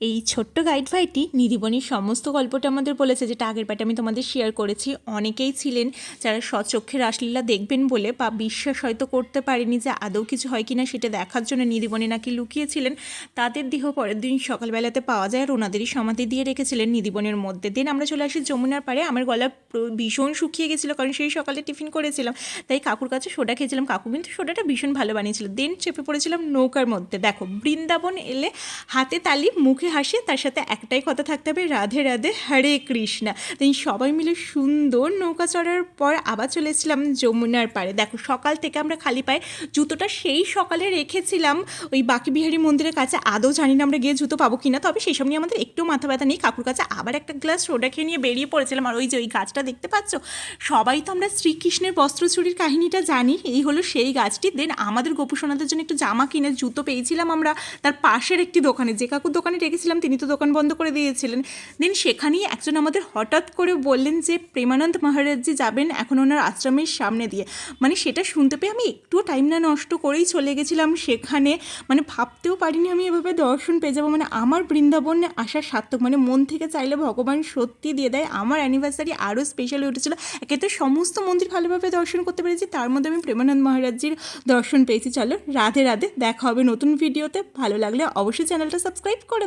এই ছোট্ট গাইড ভাইটি নিধিবনির সমস্ত গল্পটা আমাদের বলেছে, যেটা আগের পার্টে আমি তোমাদের শেয়ার করেছি। অনেকেই ছিলেন যারা স্বচক্ষে রাসলীলা দেখবেন বলে বা বিশ্বাস হয়তো করতে পারেনি যে আদৌ কিছু হয় কিনা সেটা দেখার জন্য নিধিবনি নাকি লুকিয়েছিলেন। তাদের দেহ পরের দিন সকালবেলাতে পাওয়া যায় আর ওনাদেরই সমাধি দিয়ে রেখেছিলেন নিধিবনের মধ্যে। দেন আমরা চলে আসি যমুনার পাড়ে। আমার গলা ভীষণ শুকিয়ে গেছিলো, কারণ সেই সকালে টিফিন করেছিলাম, তাই কাকুর কাছে সোডা খেয়েছিলাম। কাকু কিন্তু সোডাটা ভীষণ ভালো বানিয়েছিল। দেন চেপে পড়েছিলাম নৌকার মধ্যে। দেখো, বৃন্দাবন এলে হাতে তালি মুখে হাসি, তার সাথে একটাই কথা থাকতে হবে, রাধে রাধে হরে কৃষ্ণা। তাই সবাই মিলে সুন্দর নৌকা চড়ার পর আবার চলে এসেছিলাম যমুনার পাড়ে। দেখো, সকাল থেকে আমরা খালি পায়ে, জুতোটা সেই সকালে রেখেছিলাম ওই বাকি বিহারী মন্দিরের কাছে। আদৌ জানি না আমরা গিয়ে জুতো পাবো কিনা, তবে সেই সব নিয়ে আমাদের একটু মাথা ব্যথা নেই। কাকুর কাছে আবার একটা গ্লাস সোডা খেয়ে নিয়ে বেরিয়ে পড়েছিলাম। আর ওই যে ওই গাছটা দেখতে পাচ্ছ, সবাই তো আমরা শ্রীকৃষ্ণের বস্ত্র চুরির কাহিনীটা জানি, এই হলো সেই গাছটি। দেন আমাদের গোপুসোনাদের জন্য একটু জামা কিনে জুতো পেয়েছিলাম আমরা তার পাশের একটি দোকানে, যে কাকুর দোকানে রেখেছিলাম তিনি তো দোকান বন্ধ করে দিয়েছিলেন। দেন সেখানেই একজন আমাদের হঠাৎ করে বললেন যে প্রেমানন্দ মহারাজজি যাবেন এখন ওনার আশ্রমের সামনে দিয়ে। মানে সেটা শুনতে পেয়ে আমি একটুও টাইম না নষ্ট করেই চলে গেছিলাম সেখানে। মানে ভাবতেও পারিনি আমি এভাবে দর্শন পেয়ে যাবো। মানে আমার বৃন্দাবনে আসার সার্থক। মানে মন থেকে চাইলে ভগবান সত্যি দিয়ে দেয়। আমার অ্যানিভার্সারি আরও স্পেশাল হয়ে উঠেছিল। একে তো সমস্ত মন্দির ভালোভাবে দর্শন করতে পেরেছি, তার মধ্যে আমি প্রেমানন্দ মহারাজজির দর্শন পেয়েছি। চলো, রাধে রাধে, দেখা হবে নতুন ভিডিওতে। ভালো লাগলে অবশ্যই চ্যানেলটা সাবস্ক্রাইব করে